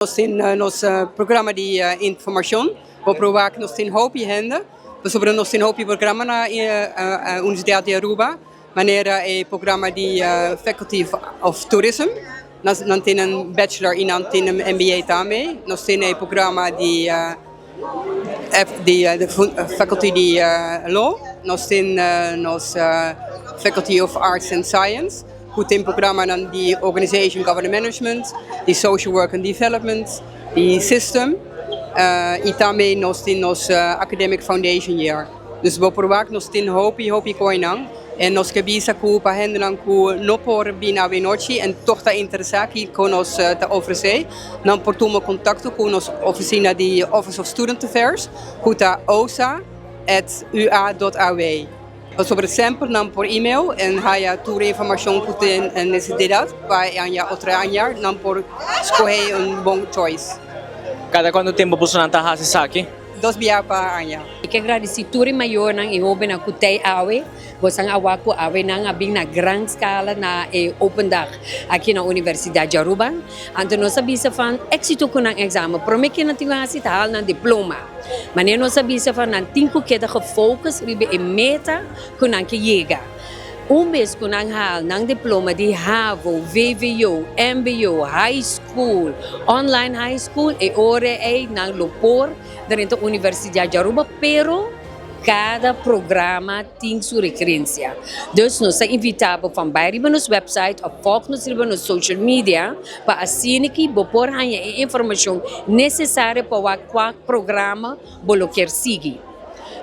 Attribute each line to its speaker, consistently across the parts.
Speaker 1: Nós temos nosso programa de informação, vou provar que nós temos hopi hende, sobre nós temos hopi programa na Universidade de Aruba, maneira é programa de Faculty of Tourism, nós temos bachelor e nós temos MBA também, nós temos programa de Faculty de Law, nós temos Faculty of Arts and Science, que tem programa de Organization Government Management, de Social Work and Development, de System, e também nós temos Academic Foundation Year. Dus we provar que nós temos hopi coinang, en nós que bisa que para hendan que não por bina we noite, en toch está interessado que com nós te oferecer, não por tomar contato com nossa oficina de Office of Student Affairs, que está osa@ua.aw. Sobre sempre não por e-mail en haya toda informação que tem necessidade para anja outra anja não por escolher bom choice.
Speaker 2: Cada quanto tempo você não está fazendo aqui?
Speaker 1: 2 dias para anja.
Speaker 3: Ik agradecituri maior nang ihobe na kutay awe, bosang awako awe nang abing na grand scala na open dag aqui na Universidade de Aruba. Anto nós sabia fan éxito com ang exame, promeke na tinha hasit hal ng diploma. Mas nós sabia fan nang tinko queda gefocus ribe e meta com ang kiega. Mês ko nang hal ng diploma di HAVO, VVO, MBO, high school, online high school, ore ay nang lupor dentro da Universidade de Aruba, pero cada programa tem sua referência. Dus nós invitamos van bij nos website of volg nos nos social media para assim que bopor hanya informação necessária para qual programa bolo quer seguir.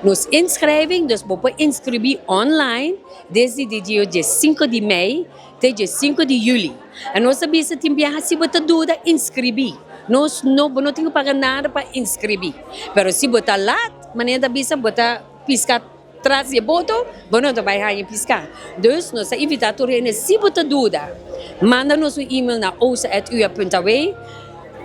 Speaker 3: Nos inscreving, dus we inscrever online desde o dia 5 de maio até dia 5 de julho. E nós sabemos que se você dúvida, inscrever. Nós não temos que pagar nada para inscrever. Mas se você lá, maneira bisa você piscar atrás de boto, você não vai piscar. Dus nós invitamos se você dúvida, manda-nos e-mail na osa@ua.aw.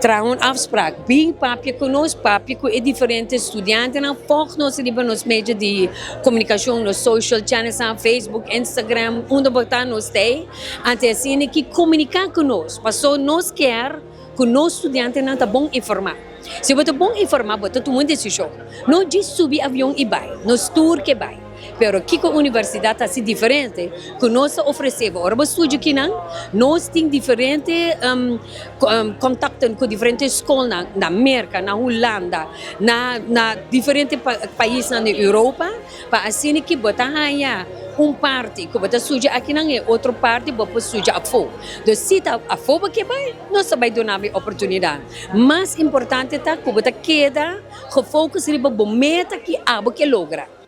Speaker 3: Trouw een afspraak. Bing papje conosco, papje com diferentes estudantes. En volg nos nos meios de comunicação, nos social channels, Facebook, Instagram, onde botar nos tem. Até assim que comunicar conosco. Passou nos quer que nos estudantes não tá bom informar. Se você bom informar, você toma uma decisão. Não diz subir avião e vai, nos tour que vai. Pero aqui com a universidade está assim diferente, que nós oferecemos. Ora, estúdio aqui não, nós temos diferentes contatos com diferentes escolas na América, na Holanda, na diferentes países na Europa, para assim que botar aí parte que botar suja aqui não é outra parte botar suja a fo. Então se tá a fo que vai, nós vai dar uma oportunidade. Mais importante tá que botar queda, que foco se riba bometa que abo que logra.